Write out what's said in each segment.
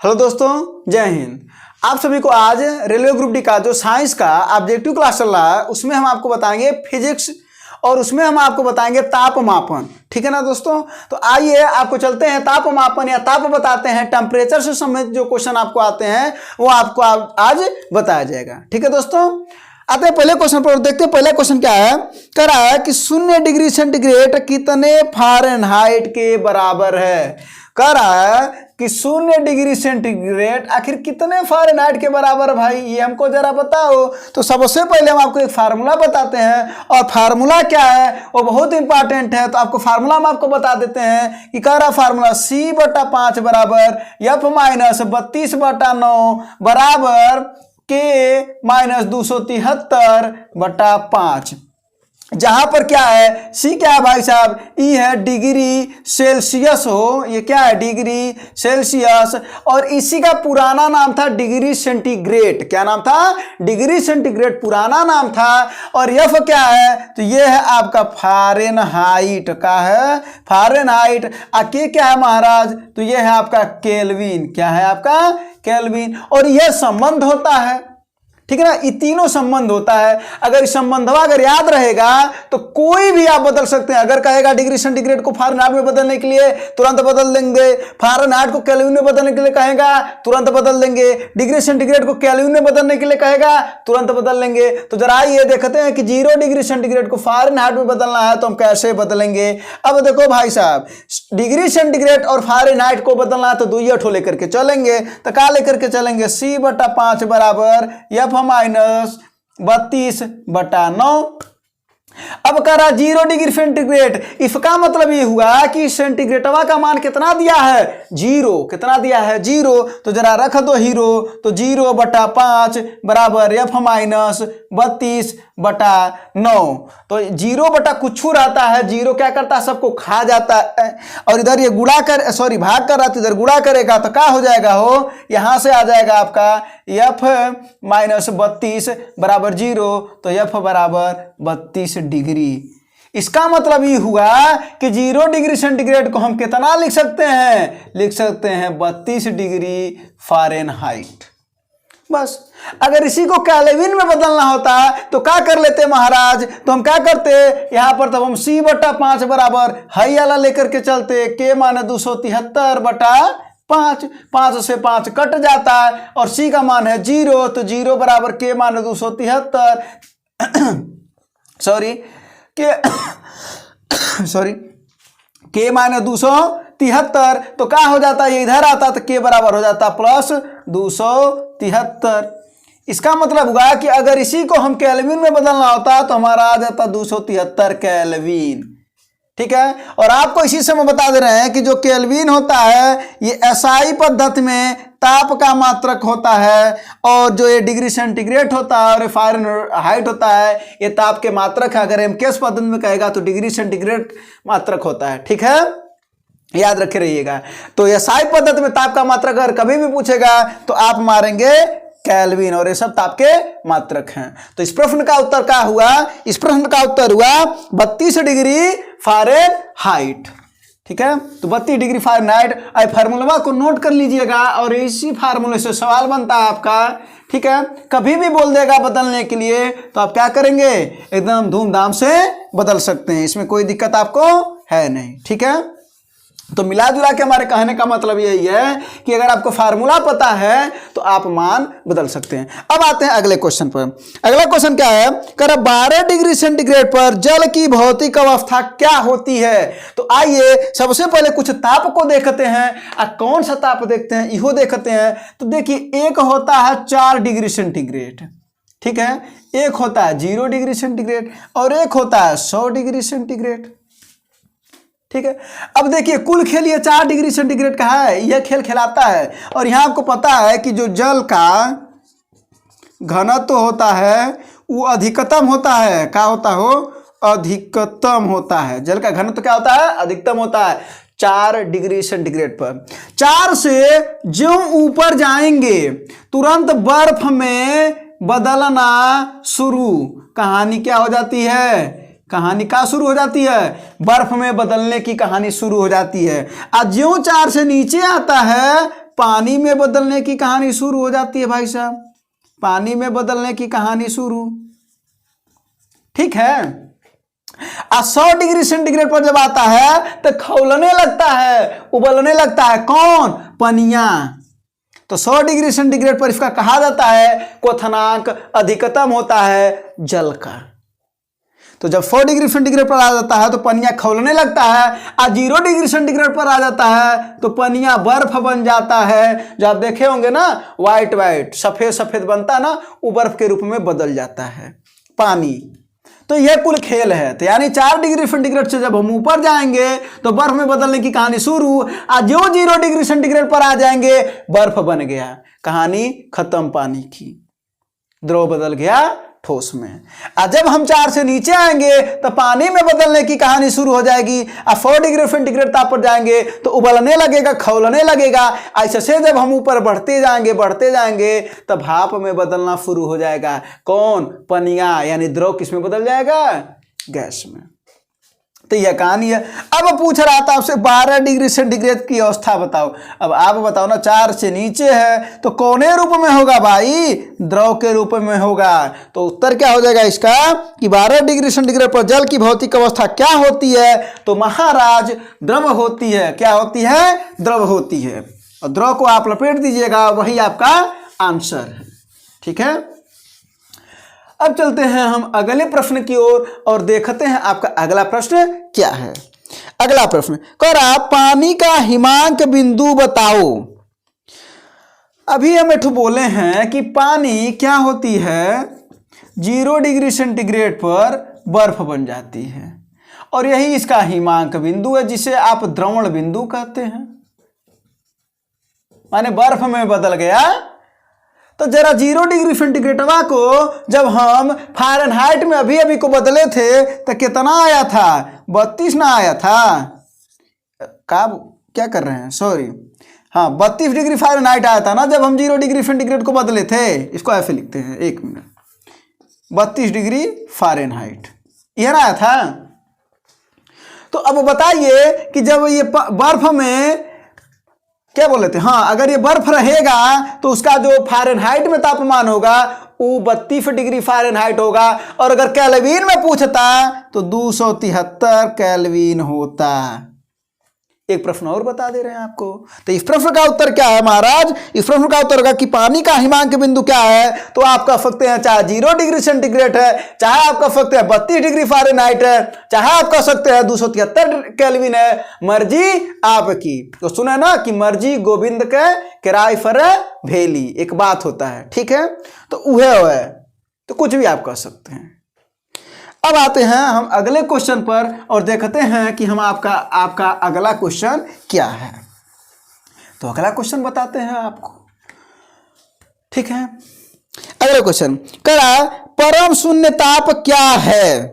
Hello दोस्तों, जय हिंद। आप सभी को आज रेलवे ग्रुप डी का जो साइंस का ऑब्जेक्टिव क्लास चल रहा है उसमें हम आपको बताएंगे फिजिक्स और उसमें हम आपको बताएंगे तापमापन। ठीक है ना दोस्तों। तो आइए आपको चलते हैं तापमापन या ताप बताते हैं, टेम्परेचर से संबंधित जो क्वेश्चन आपको आते हैं वो आपको आज बताया जाएगा। ठीक है दोस्तों, आते हैं पहले क्वेश्चन पर। देखते हैं पहला क्वेश्चन क्या है। कह रहा है कि 0 डिग्री सेंटीग्रेड कितने फ़ारेनहाइट के बराबर है। कह रहा है कि 0 डिग्री सेंटीग्रेड आखिर कितने फ़ारेनहाइट के बराबर है भाई, ये हमको जरा बताओ। तो सबसे पहले हम आपको एक फार्मूला बताते हैं और फार्मूला क्या है वो बहुत इंपॉर्टेंट है। तो आपको फार्मूला हम आपको बता देते हैं कि कह रहा फार्मूला C/5 बराबर F-32/9 बराबर K-273/5। जहां पर क्या है, सी क्या है भाई साहब, ई है डिग्री सेल्सियस हो, ये क्या है डिग्री सेल्सियस, और इसी का पुराना नाम था डिग्री सेंटीग्रेड। क्या नाम था? डिग्री सेंटीग्रेड पुराना नाम था। और एफ क्या है, तो ये है आपका फ़ारेनहाइट का है, फ़ारेनहाइट। के क्या है महाराज, तो ये है आपका केल्विन। क्या है आपका? केल्विन। और यह संबंध होता है, ठीक है ना, ये तीनों संबंध होता है। अगर इस संबंधवा अगर याद रहेगा तो कोई भी आप बदल सकते हैं। अगर कहेगा डिग्री सेंटीग्रेड को फ़ारेनहाइट में बदलने के लिए तुरंत बदल देंगे, फ़ारेनहाइट को केल्विन में बदलने के लिए कहेगा तुरंत बदल देंगे, डिग्री सेंटीग्रेड को केल्विन में बदलने के लिए कहेगा तुरंत बदल लेंगे। तो जरा ये देखते हैं कि 0 डिग्री सेंटीग्रेड को फ़ारेनहाइट में बदलना है तो हम कैसे बदलेंगे। अब देखो भाई साहब, डिग्री सेंटीग्रेड और फ़ारेनहाइट को बदलना है तो दुइया ठो लेकर के चलेंगे। तो क्या लेकर के चलेंगे, C/5 बराबर F-32/9। अब कह रहा 0 डिग्री सेंटीग्रेड, इसका मतलब ये हुआ कि सेंटीग्रेडवा का मान कितना दिया है, 0। कितना दिया है, 0। तो जरा रख दो हीरो। तो 0/5 बराबर F-32/9। तो 0 बटा कुछ रहता है, 0 क्या करता है, सबको खा जाता है। और इधर ये गुणा कर भाग कर रहा था, इधर गुणा करेगा तो क्या हो जाएगा हो, यहां से आ जाएगा आपका F-32 बराबर 0। तो F बराबर 32 डिग्री। इसका मतलब ये हुआ कि 0 डिग्री सेंटीग्रेड को हम कितना लिख सकते हैं, लिख सकते हैं 32 डिग्री फ़ारेनहाइट। बस अगर इसी को केल्विन में बदलना होता तो क्या कर लेते महाराज, तो हम क्या करते यहां पर, तब हम C/5 बराबर हाई वाला लेकर के चलते, K-273/5। 5 से 5 कट जाता है और C का मान है 0। तो 0 बराबर K-273 K-273। तो क्या हो जाता है, ये इधर आता तो K बराबर हो जाता +273। इसका मतलब हुआ कि अगर इसी को हम केल्विन में बदलना होता तो हमारा आ जाता 273 केल्विन। ठीक है। और आपको इसी से हम बता दे रहे हैं कि जो केल्विन होता है ये SI पद्धति में ताप का मात्रक होता है, और जो ये डिग्री सेंटीग्रेड होता है और फ़ारेनहाइट होता है ये ताप के मात्रक है। अगर एमकेएस पद्धति में कहेगा तो डिग्री सेंटीग्रेड मात्रक होता है। ठीक है, याद रखे रहिएगा। तो SI पद्धति में ताप का मात्रक अगर कभी भी पूछेगा तो आप मारेंगे केल्विन, और ये सब ताप के मात्रक हैं। तो इस प्रश्न का उत्तर क्या हुआ, इस प्रश्न का उत्तर हुआ 32 डिग्री फ़ारेनहाइट। ठीक है, तो 32 डिग्री फ़ारेनहाइट। आई फार्मूला को नोट कर लीजिएगा और इसी फार्मूले से सवाल बनता है आपका। ठीक है, कभी भी बोल देगा बदलने के लिए तो आप क्या करेंगे, एकदम धूमधाम से बदल सकते हैं, इसमें कोई दिक्कत आपको है नहीं। ठीक है, तो मिला जुला के हमारे कहने का मतलब यही है कि अगर आपको फार्मूला पता है तो आप मान बदल सकते हैं। अब आते हैं अगले क्वेश्चन पर। अगला क्वेश्चन क्या है, कर 12 डिग्री सेंटीग्रेड पर जल की भौतिक अवस्था क्या होती है। तो आइए सबसे पहले कुछ ताप को देखते हैं। कौन सा ताप देखते हैं, इहो देखते हैं। तो देखिए, एक होता है 4 डिग्री सेंटीग्रेड, ठीक है, एक होता है 0 डिग्री सेंटीग्रेड और एक होता है 100 डिग्री सेंटीग्रेड। ठीक है, अब देखिए कुल खेल ये 4 डिग्री सेंटीग्रेड का है, यह खेल खिलाता है। और यहां आपको पता है कि जो जल का घनत्व होता है वो अधिकतम होता है। क्या होता हो, अधिकतम होता है। जल का घनत्व क्या होता है, अधिकतम होता है 4 डिग्री सेंटीग्रेड पर। 4 से जो ऊपर जाएंगे तुरंत बर्फ में बदलना शुरू, कहानी क्या हो जाती है, कहानी क्या शुरू हो जाती है, बर्फ में बदलने की कहानी शुरू हो जाती है। और ज्यों 4 से नीचे आता है पानी में बदलने की कहानी शुरू हो जाती है भाई साहब, पानी में बदलने की कहानी शुरू। ठीक है, 100 डिग्री सेंटीग्रेड पर जब आता है तो खौलने लगता है, उबलने लगता है। कौन? पनिया। तो 100 डिग्री सेंटीग्रेड पर इसका कहा जाता है क्वथनांक अधिकतम होता है जल का। तो जब 100 डिग्री सेंटीग्रेड पर आ जाता है तो पनिया खौलने लगता है, और 0 डिग्री सेंटीग्रेड पर आ जाता है तो पनिया बर्फ बन जाता है। जो आप देखे होंगे ना, व्हाइट व्हाइट सफेद सफेद बनता है ना, वो बर्फ के रूप में बदल जाता है पानी। तो यह कुल खेल है। तो यानी 4 डिग्री सेंटीग्रेड से जब हम ऊपर जाएंगे तो बर्फ में बदलने की कहानी शुरू, और जो 0 डिग्री सेंटीग्रेड पर आ जाएंगे बर्फ बन गया, कहानी खत्म पानी की, द्रव बदल गया ठोस में। और जब हम 4 से नीचे आएंगे तो पानी में बदलने की कहानी शुरू हो जाएगी, और 4 डिग्री सेंटीग्रेड ताप पर जाएंगे तो उबलने लगेगा, खौलने लगेगा। ऐसे से जब हम ऊपर बढ़ते जाएंगे तब भाप में बदलना शुरू हो जाएगा। कौन? पनिया, यानी द्रव किस में बदल जाएगा? गैस में। तो यह कहानी है। अब पूछ रहा था आपसे 12 डिग्री सेंटीग्रेड की अवस्था बताओ। अब आप बताओ ना, 4 से नीचे है तो कौने रूप में होगा भाई? द्रव के रूप में होगा। तो उत्तर क्या हो जाएगा इसका कि 12 डिग्री सेंटीग्रेड पर जल की भौतिक अवस्था क्या होती है? तो महाराज द्रव होती है। क्या होती है? द्रव होती है। और द्रव को आप लपेट दीजिएगा, वही आपका आंसर है। ठीक है, अब चलते हैं हम अगले प्रश्न की ओर और देखते हैं आपका अगला प्रश्न क्या है। अगला प्रश्न कह रहा, पानी का हिमांक बिंदु बताओ। अभी हम एठू बोले हैं कि पानी क्या होती है? 0 डिग्री सेंटीग्रेड पर बर्फ बन जाती है, और यही इसका हिमांक बिंदु है, जिसे आप द्रवण बिंदु कहते हैं। माने बर्फ में बदल गया। तो जरा 0 डिग्री सेंटीग्रेड को जब हम फ़ारेनहाइट में अभी अभी को बदले थे तो कितना आया था? 32 ना आया था? क्या कर रहे हैं, सॉरी, हाँ 32 डिग्री फ़ारेनहाइट आया था ना जब हम 0 डिग्री सेंटीग्रेड को बदले थे। इसको ऐसे लिखते हैं, 1 मिनट, 32 डिग्री फ़ारेनहाइट यह ना आया था। तो अब बताइए कि जब ये बर्फ में क्या बोले थे, हाँ अगर ये बर्फ रहेगा तो उसका जो फ़ारेनहाइट में तापमान होगा वो 32 डिग्री फ़ारेनहाइट होगा, और अगर केल्विन में पूछता तो 273 केल्विन होता। एक प्रश्न और बता दे रहे हैं आपको। तो इस प्रश्न का उत्तर क्या है महाराज? इस प्रश्न का उत्तर होगा कि पानी का हिमांक बिंदु क्या है? तो आप कह सकते हैं चाहे 0 डिग्री सेंटीग्रेड है, चाहे आप कह सकते हैं 32 डिग्री फ़ारेनहाइट है, चाहे आप कह सकते हैं 273 केल्विन है, मर्जी आपकी। तो सुना ना कि मर्जी गोविंद के किराए पर भेली, एक बात होता है। ठीक है, तो वह है, तो कुछ भी आप कह सकते हैं। अब आते हैं हम अगले क्वेश्चन पर और देखते हैं कि हम आपका अगला क्वेश्चन क्या है। तो अगला क्वेश्चन बताते हैं आपको। ठीक है, अगला क्वेश्चन करा, परम शून्य ताप क्या है?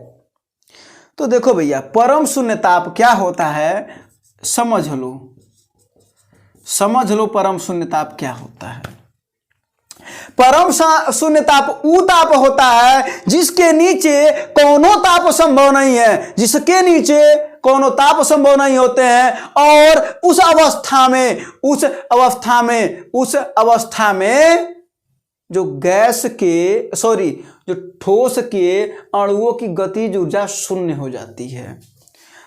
तो देखो भैया, परम शून्य ताप क्या होता है समझ लो परम शून्य ताप क्या होता है। परम शून्य ताप वो ताप होता है जिसके नीचे कोनो ताप संभव नहीं है, जिसके नीचे कोनो ताप संभव नहीं होते हैं, और उस अवस्था में जो जो ठोस के अणुओं की गतिज ऊर्जा शून्य हो जाती है।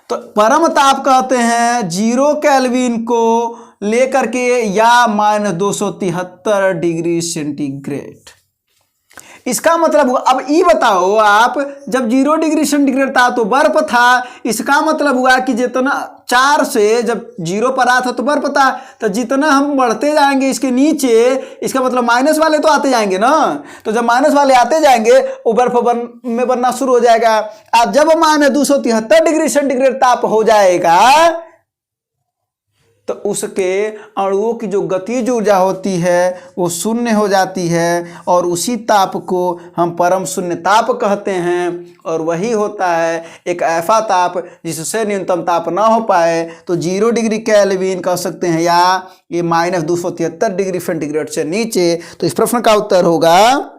तो परम ताप कहते हैं 0 केल्विन को लेकर के या -273 डिग्री सेंटीग्रेड। इसका मतलब अब ये बताओ आप, जब 0 डिग्री सेंटीग्रेड था तो बर्फ था, इसका मतलब हुआ कि जितना 4 से जब 0 पर आया था तो बर्फ था, तो जितना हम बढ़ते जाएंगे इसके नीचे, इसका मतलब माइनस वाले तो आते जाएंगे ना, तो जब माइनस वाले आते जाएंगे वो बर्फ में बनना शुरू हो जाएगा। अब जब -273 डिग्री सेंटीग्रेड ताप हो जाएगा तो उसके अणुओं की जो गतिज ऊर्जा होती है वो शून्य हो जाती है, और उसी ताप को हम परम शून्य ताप कहते हैं। और वही होता है एक ऐसा ताप जिससे न्यूनतम ताप ना हो पाए। तो 0 डिग्री केल्विन कह सकते हैं, या ये -273 डिग्री सेंटीग्रेड से नीचे। तो इस प्रश्न का उत्तर होगा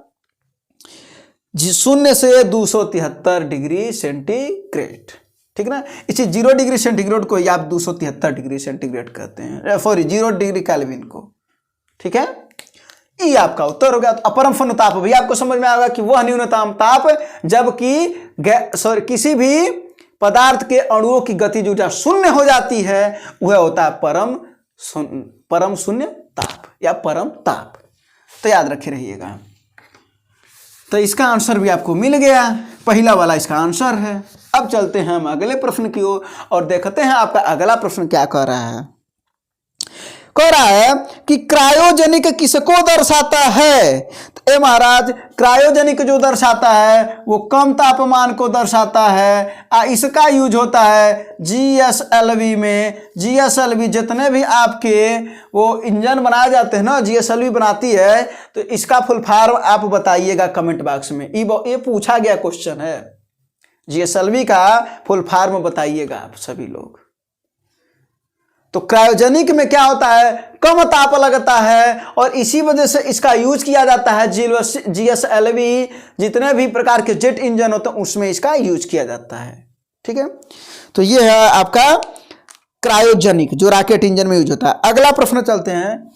0 से 273 डिग्री सेंटीग्रेड। ठीक ना, इसी 0 डिग्री सेंटीग्रेड को आप 273 डिग्री सेंटीग्रेड कहते हैं, सॉरी 0 डिग्री केल्विन को। ठीक है, ये आपका उत्तर हो गया। तो अपरम ताप भी आपको समझ में आएगा कि वह न्यूनतम ताप जबकि किसी भी पदार्थ के अणुओं की गतिज ऊर्जा शून्य हो जाती है, वह होता है परम शून्य ताप या परम ताप। तो याद रखे रहिएगा। तो इसका आंसर भी आपको मिल गया, पहला वाला इसका आंसर है। अब चलते हैं हम अगले प्रश्न की ओर और देखते हैं आपका अगला प्रश्न क्या कह रहा है। कह रहा है कि क्रायोजेनिक किसको दर्शाता है। तो ए महाराज, क्रायोजेनिक जो दर्शाता है वो कम तापमान को दर्शाता है। इसका यूज होता है जीएसएलवी में। जीएसएलवी जितने भी आपके वो इंजन बनाए जाते हैं ना, जीएसएलवी बनाती है, तो इसका फुल फॉर्म आप बताइएगा कमेंट बॉक्स में। ये पूछा गया क्वेश्चन है, जीएसएलवी का फुल फॉर्म बताइएगा आप सभी लोग। तो क्रायोजेनिक में क्या होता है, कम ताप लगता है और इसी वजह से इसका यूज किया जाता है। जीएसएलवी जितने भी प्रकार के जेट इंजन होते हैं उसमें इसका यूज किया जाता है। ठीक है, तो ये है आपका क्रायोजेनिक जो रॉकेट इंजन में यूज होता है। अगला प्रश्न चलते हैं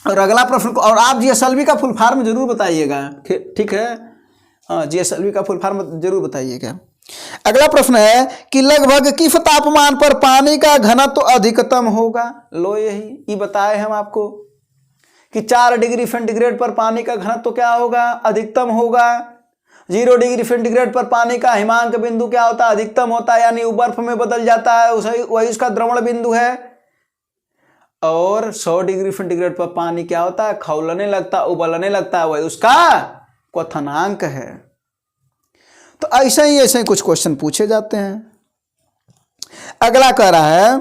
और अगला प्रश्न को, और आप जीएसएलवी का फुल फॉर्म जरूर बताइएगा। ठीक है, हाँ, जीएसएलवी का फुल फॉर्म जरूर बताइएगा। अगला प्रश्न है कि लगभग किस तापमान पर पानी का घनत्व अधिकतम होगा। लो यही बताए हम आपको कि 4 डिग्री सेंटीग्रेड पर पानी का घनत्व क्या होगा, अधिकतम होगा। 0 डिग्री सेंटीग्रेड पर पानी का हिमांक बिंदु क्या होता है, अधिकतम होता है, यानी वो बर्फ में बदल जाता है, वही उसका द्रवण बिंदु है। और 100 डिग्री सेंटीग्रेड पर पानी क्या होता है, खौलने लगता है, उबलने लगता है, वही उसका क्वथनांक है। तो ऐसे ही कुछ क्वेश्चन पूछे जाते हैं। अगला कह रहा है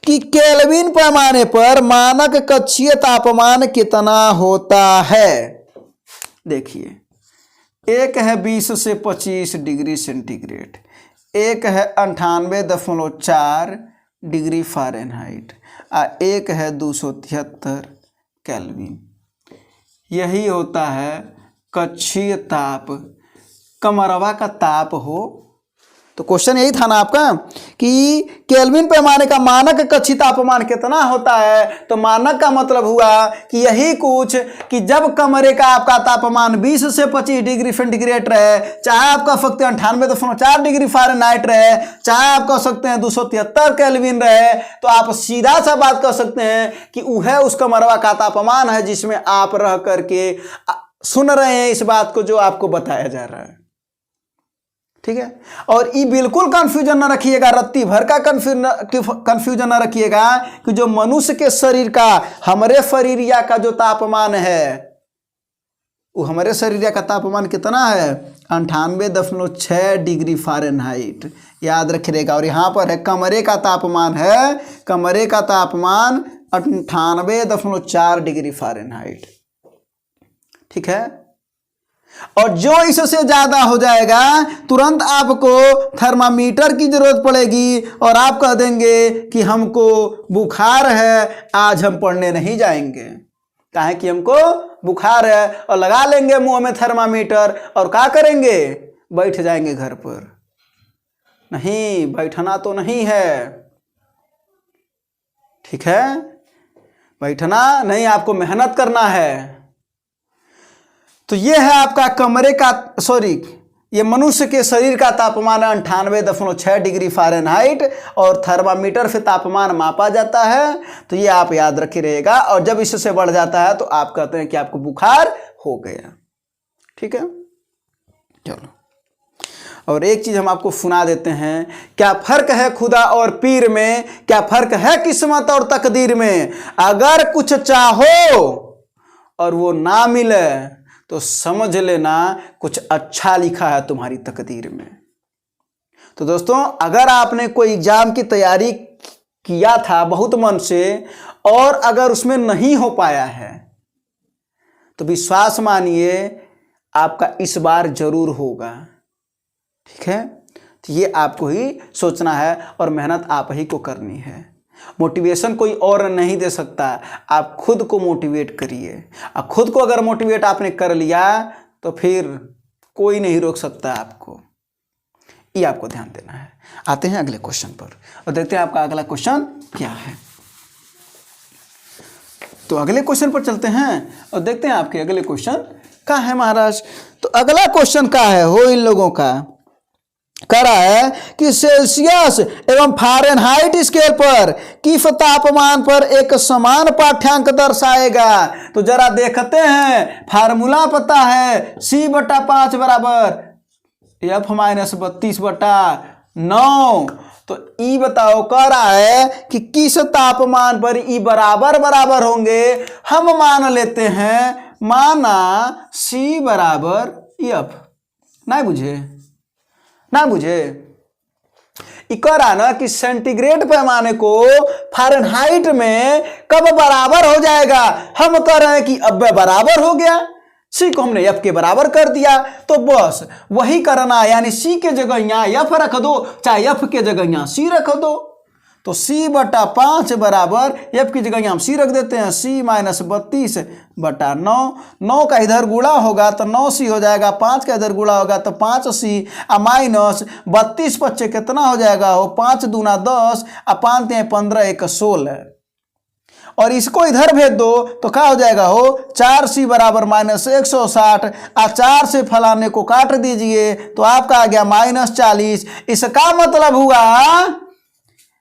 कि केल्विन पैमाने पर मानक कक्षीय तापमान कितना होता है। देखिए, एक है 20 से 25 डिग्री सेंटीग्रेड, एक है 98.4 डिग्री फ़ारेनहाइट और एक है 273 केल्विन। यही होता है कक्षीय ताप, कमरवा का ताप हो। तो क्वेश्चन यही था ना आपका कि केल्विन पैमाने का मानक कक्षीय तापमान कितना होता है। तो मानक का मतलब हुआ कि यही कुछ कि जब कमरे का आपका तापमान 20 से 25 डिग्री सेंटीग्रेड रहे, चाहे आप कह सकते हैं 98.4 डिग्री फ़ारेनहाइट रहे, चाहे आप कह सकते हैं 273 केल्विन रहे, तो आप सीधा सा बात कर सकते हैं कि वह उस कमरवा का तापमान है जिसमें आप रह करके सुन रहे हैं इस बात को जो आपको बताया जा रहा है। ठीक है, और ये बिल्कुल कंफ्यूजन ना रखिएगा, रत्ती भर का कंफ्यूजन ना रखिएगा कि जो मनुष्य के शरीर का, हमारे शरीरिया का जो तापमान है, वो हमारे शरीरिया का तापमान कितना है, 98.6 डिग्री फ़ारेनहाइट। याद रखिएगा। और यहाँ पर है कमरे का तापमान है, कमरे का तापमान 98.4 डिग्री फ़ारेनहाइट। ठीक है, और जो इससे ज्यादा हो जाएगा तुरंत आपको थर्मामीटर की जरूरत पड़ेगी और आप कह देंगे कि हमको बुखार है, आज हम पढ़ने नहीं जाएंगे। काहे कि हमको बुखार है, और लगा लेंगे मुंह में थर्मामीटर और क्या करेंगे, बैठ जाएंगे घर पर। नहीं, बैठना तो नहीं है। ठीक है, बैठना नहीं, आपको मेहनत करना है। तो ये है आपका कमरे का, ये मनुष्य के शरीर का तापमान 98.6 डिग्री फ़ारेनहाइट और थर्मामीटर से तापमान मापा जाता है। तो ये आप याद रखे रहेगा। और जब इससे बढ़ जाता है तो आप कहते हैं कि आपको बुखार हो गया। ठीक है, चलो, और एक चीज हम आपको सुना देते हैं। क्या फर्क है खुदा और पीर में, क्या फर्क है किस्मत और तकदीर में। अगर कुछ चाहो और वो ना मिले तो समझ लेना कुछ अच्छा लिखा है तुम्हारी तकदीर में। तो दोस्तों, अगर आपने कोई एग्जाम की तैयारी किया था बहुत मन से और अगर उसमें नहीं हो पाया है तो विश्वास मानिए आपका इस बार जरूर होगा। ठीक है, तो ये आपको ही सोचना है और मेहनत आप ही को करनी है। मोटिवेशन कोई और नहीं दे सकता, आप खुद को मोटिवेट करिए। और खुद को अगर मोटिवेट आपने कर लिया तो फिर कोई नहीं रोक सकता आपको। ये आपको ध्यान देना है। आते हैं अगले क्वेश्चन पर और देखते हैं आपका अगला क्वेश्चन क्या है। तो अगले क्वेश्चन पर चलते हैं और देखते हैं आपके अगले क्वेश्चन का है महाराज। तो अगला क्वेश्चन का है हो इन लोगों का कह रहा है कि सेल्सियस एवं फ़ारेनहाइट स्केल पर किस तापमान पर एक समान पाठ्यांक दर्शाएगा। तो जरा देखते हैं, फार्मूला पता है C/5 बराबर F माइनस 32/9। तो ई बताओ, कह रहा है कि किस तापमान पर ई बराबर बराबर होंगे। हम मान लेते हैं, माना C बराबर F। ना बुझे कह रहा ना कि सेंटीग्रेड पैमाने को फ़ारेनहाइट में कब बराबर हो जाएगा। हम कह रहे हैं कि अब बराबर हो गया, सी को हमने एफ के बराबर कर दिया। तो बस वही करना, यानी सी के जगह यहाँ एफ रख दो, चाहे एफ के जगह यहाँ सी रख दो। तो C/5 बराबर एफ की जगह यहाँ हम सी रख देते हैं, C माइनस 32/9। 9 का इधर गुणा होगा तो 9C हो जाएगा, 5 का इधर गुणा होगा तो 5C माइनस 32 बच्चे कितना हो जाएगा हो, 5 दूना 10 5 3 15 1 16। और इसको इधर भेज दो तो क्या हो जाएगा हो, 4C बराबर माइनस 160। 4 से फलाने को काट दीजिए तो आपका आ गया माइनस 40। इसका मतलब हुआ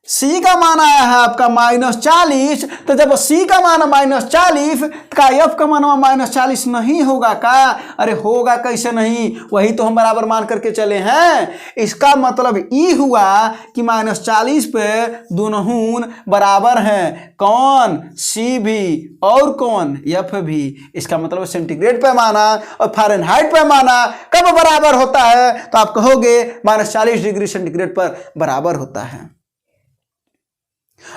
सी का मान आया है आपका माइनस 40। तो जब सी का मान माइनस 40, का एफ का मान माइनस 40 नहीं होगा का? अरे होगा, कैसे नहीं, वही तो हम बराबर मान करके चले हैं। इसका मतलब ई हुआ कि माइनस 40 पे दोनों बराबर हैं। कौन? सी भी और कौन? एफ भी। इसका मतलब सेंटीग्रेड पैमाना और फ़ारेनहाइट पैमाना कब बराबर होता है? तो आप कहोगे माइनस 40 डिग्री सेंटीग्रेड पर बराबर होता है।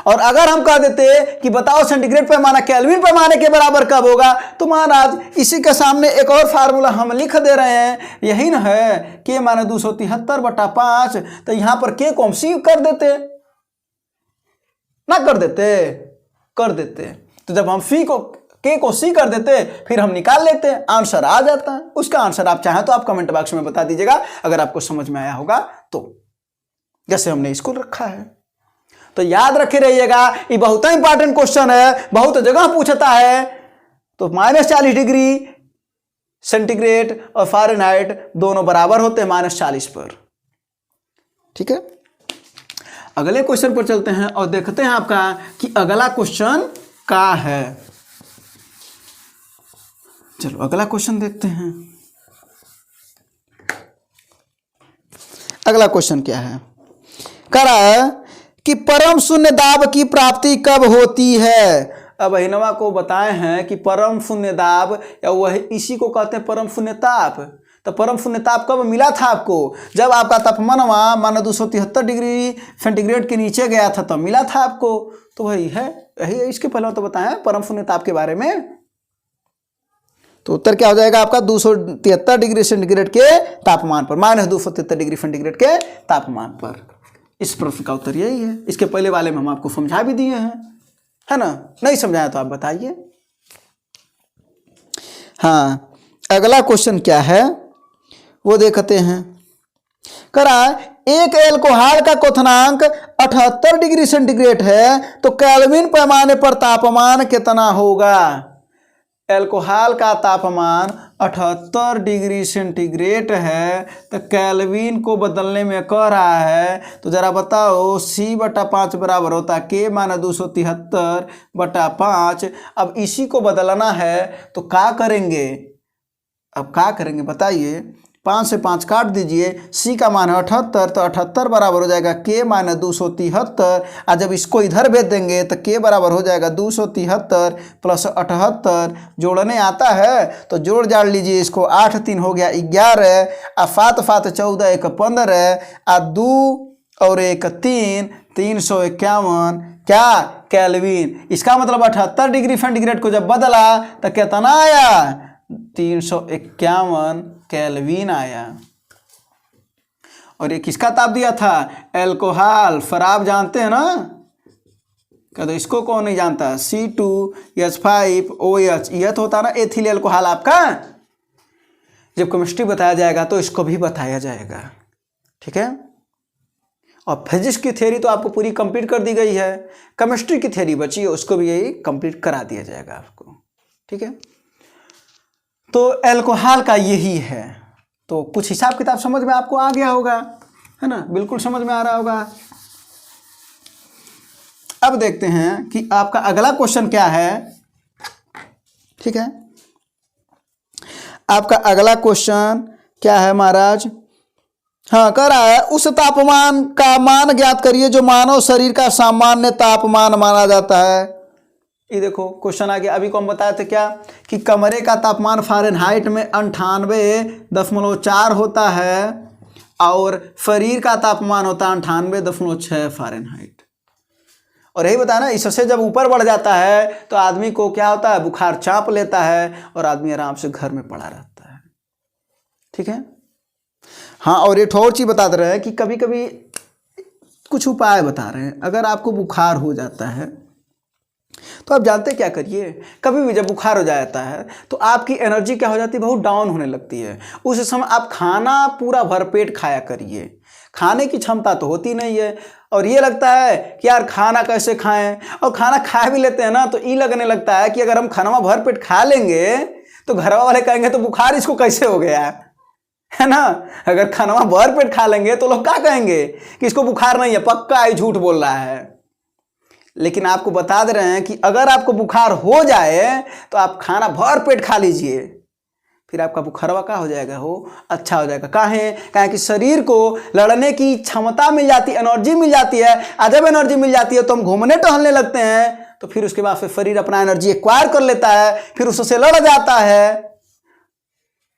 और अगर हम कह देते कि बताओ सेंटीग्रेड पैमाना केल्विन पैमाने के बराबर कब होगा, तो महाराज इसी के सामने एक और फार्मूला हम लिख दे रहे हैं, यही ना है K माने 273/5। तो यहां पर K को हम C कर देते ना, कर देते। तो जब हम K को C कर देते फिर हम निकाल लेते, आंसर आ जाता। उसका आंसर आप चाहें तो आप कमेंट बॉक्स में बता दीजिएगा अगर आपको समझ में आया होगा तो, जैसे हमने इसको रखा है। तो याद रखे रहिएगा, ये बहुत इंपॉर्टेंट क्वेश्चन है, बहुत जगह पूछता है। तो माइनस 40 डिग्री सेंटीग्रेड और फ़ारेनहाइट दोनों बराबर होते हैं माइनस 40 पर। ठीक है, अगले क्वेश्चन पर चलते हैं और देखते हैं आपका कि अगला क्वेश्चन क्या है। चलो अगला क्वेश्चन देखते हैं। अगला क्वेश्चन क्या है, कह रहा है कि परम शून्य दाब की प्राप्ति कब होती है। अब अहिनवा को बताए हैं कि परम शून्य दाब, या वह इसी को कहते हैं परम शून्य ताप। तो परम शून्य ताप कब मिला था आपको? जब आपका तापमान माना 273 डिग्री सेंटीग्रेड के नीचे गया था तब मिला था आपको। तो वही है, यही इसके पहले तो बताएं परम शून्य ताप के बारे में। तो उत्तर क्या हो जाएगा आपका, 273 डिग्री सेंटीग्रेड के तापमान पर, माइनस 273 डिग्री सेंटीग्रेड के तापमान पर। इस प्रश्न का उत्तर यही है। इसके पहले वाले में हम आपको समझा भी दिए हैं, है ना? नहीं समझाया तो आप बताइए। हाँ, अगला क्वेश्चन क्या है वो देखते हैं। करा एक एल्कोहल का क्वथनांक 78 डिग्री सेंटीग्रेड है तो केल्विन पैमाने पर तापमान कितना होगा? एल्कोहल का तापमान 78 डिग्री सेंटीग्रेड है तो केल्विन को बदलने में कह रहा है। तो जरा बताओ, C/5 बराबर होता है K माना 273/5। अब इसी को बदलना है तो क्या करेंगे? अब क्या करेंगे बताइए। 5 से 5 काट दीजिए, C का मान है 78 तो 78 बराबर हो जाएगा K माइनस 273। और जब इसको इधर भेज देंगे तो K बराबर हो जाएगा 273 प्लस 78। जोड़ने आता है तो जोड़ जाड़ लीजिए इसको, 8 3 हो गया 11, और 7 7 14 1 15, और 2 और 1 3, 351 क्या केल्विन। इसका मतलब 78 डिग्री सेंटीग्रेड को जब बदला तो कितना आया? 351 केल्विन आया। और ये किसका ताप दिया था? एल्कोहल, शराब जानते हैं ना? क्या तो इसको कौन नहीं जानता? C2H5OH, यह तो होता ना एथिल एल्कोहल आपका। जब केमिस्ट्री बताया जाएगा तो इसको भी बताया जाएगा। ठीक है, और फिजिक्स की थ्योरी तो आपको पूरी कंप्लीट कर दी गई है, केमिस्ट्री की थ्योरी बची है, उसको भी यही कंप्लीट करा दिया जाएगा आपको। ठीक है, तो अल्कोहल का यही है। तो कुछ हिसाब किताब समझ में आपको आ गया होगा, है ना, बिल्कुल समझ में आ रहा होगा। अब देखते हैं कि आपका अगला क्वेश्चन क्या है। ठीक है, आपका अगला क्वेश्चन क्या है महाराज। हाँ, कह रहा है उस तापमान का मान ज्ञात करिए जो मानव शरीर का सामान्य तापमान माना जाता है। ये देखो क्वेश्चन आ गया। अभी को हम बताए थे क्या कि कमरे का तापमान फ़ारेनहाइट में 98.4 होता है और शरीर का तापमान होता है 98.6 फ़ारेनहाइट। और यही बताया ना, इससे जब ऊपर बढ़ जाता है तो आदमी को क्या होता है, बुखार चाप लेता है और आदमी आराम से घर में पड़ा रहता है। ठीक है, हाँ, और एक और चीज़ बता दे रहे हैं कि कभी कभी कुछ उपाय बता रहे हैं। अगर आपको बुखार हो जाता है तो आप जानते क्या करिए, कभी भी जब बुखार हो जाता है तो आपकी एनर्जी क्या हो जाती है, बहुत डाउन होने लगती है। उस समय आप खाना पूरा भरपेट खाया करिए। खाने की क्षमता तो होती नहीं है और ये लगता है कि यार खाना कैसे खाएं, और खाना खा भी लेते हैं ना तो ये लगने लगता है कि अगर हम खाना भरपेट खा लेंगे तो घर वाले कहेंगे तो बुखार इसको कैसे हो गया, है ना। अगर खाना भरपेट खा लेंगे तो लोग क्या कहेंगे कि इसको बुखार नहीं है, पक्का ही झूठ बोल रहा है। लेकिन आपको बता दे रहे हैं कि अगर आपको बुखार हो जाए तो आप खाना भर पेट खा लीजिए, फिर आपका बुखारवा का हो जाएगा, हो अच्छा हो जाएगा। कहाँ कि शरीर को लड़ने की क्षमता मिल जाती है, एनर्जी मिल जाती है। और जब एनर्जी मिल जाती है तो हम घूमने टहलने लगते हैं, तो फिर उसके बाद फिर शरीर अपना एनर्जी एक्वायर कर लेता है, फिर उससे लड़ जाता है,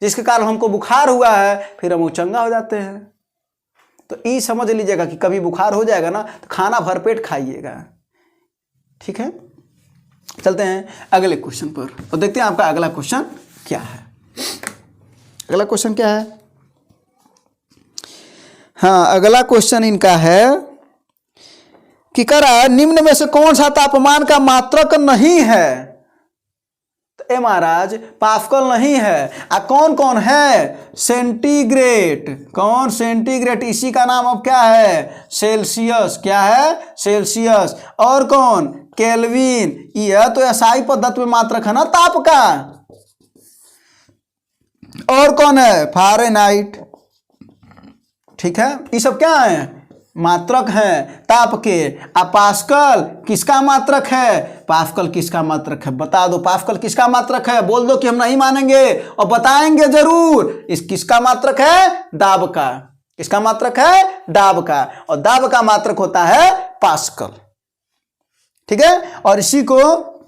जिसके कारण हमको बुखार हुआ है, फिर हम चंगा हो जाते हैं। तो ये समझ लीजिएगा कि कभी बुखार हो जाएगा ना तो खाना भरपेट खाइएगा। ठीक है, चलते हैं अगले क्वेश्चन पर और देखते हैं आपका अगला क्वेश्चन क्या है। अगला क्वेश्चन क्या है, हाँ, अगला क्वेश्चन इनका है कि करा निम्न में से कौन सा तापमान का मात्रक नहीं है। तो ए महाराज पास्कल नहीं है। कौन कौन है, सेंटीग्रेड। कौन, सेंटीग्रेड, इसी का नाम अब क्या है, सेल्सियस। क्या है, सेल्सियस। और कौन, केल्विन। यह तो एसआई पद्धति में मात्रक है ना ताप का। और कौन है, फारेनहाइट। ठीक है, ये सब क्या है, मात्रक है ताप के। पास्कल किसका मात्रक है, पास्कल किसका मात्रक है, बता दो। पास्कल किसका मात्रक है, बोल दो कि हम नहीं मानेंगे और बताएंगे जरूर। इस किसका मात्रक है, दाब का। किसका मात्रक है, दाब का। और दाब का मात्रक होता है पास्कल। ठीक है, और इसी को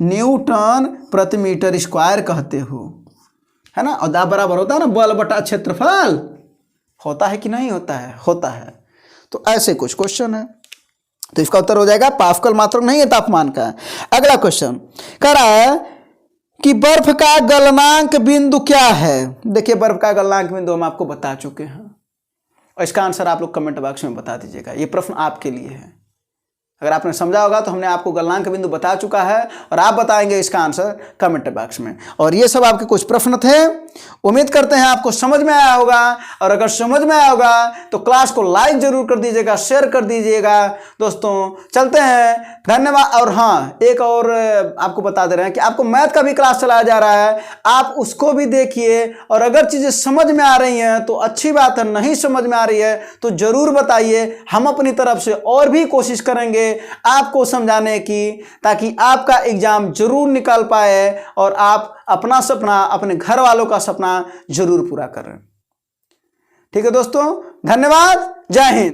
न्यूटन प्रति मीटर स्क्वायर कहते हो, है ना। और दाब बराबर होता है ना बल बटा क्षेत्रफल। होता है कि नहीं होता है, होता है। तो ऐसे कुछ क्वेश्चन है, तो इसका उत्तर हो जाएगा पास्कल मात्रक नहीं है तापमान का। अगला क्वेश्चन कह रहा है कि बर्फ का गलनांक बिंदु क्या है। देखिए बर्फ का गलनांक बिंदु हम आपको बता चुके हैं और इसका आंसर आप लोग कमेंट बॉक्स में बता दीजिएगा। ये प्रश्न आपके लिए है। अगर आपने समझा होगा तो हमने आपको गलनांक बिंदु बता चुका है और आप बताएंगे इसका आंसर कमेंट बॉक्स में। और ये सब आपके कुछ प्रश्न थे, उम्मीद करते हैं आपको समझ में आया होगा। और अगर समझ में आया होगा तो क्लास को लाइक जरूर कर दीजिएगा, शेयर कर दीजिएगा। दोस्तों चलते हैं, धन्यवाद। और हाँ, एक और आपको बता दे रहे हैं कि आपको मैथ का भी क्लास चलाया जा रहा है, आप उसको भी देखिए। और अगर चीज़ें समझ में आ रही हैं तो अच्छी बात है, नहीं समझ में आ रही है तो ज़रूर बताइए। हम अपनी तरफ से और भी कोशिश करेंगे आपको समझाने की, ताकि आपका एग्जाम जरूर निकल पाए और आप अपना सपना, अपने घर वालों का सपना जरूर पूरा करें। ठीक है दोस्तों, धन्यवाद, जय हिंद।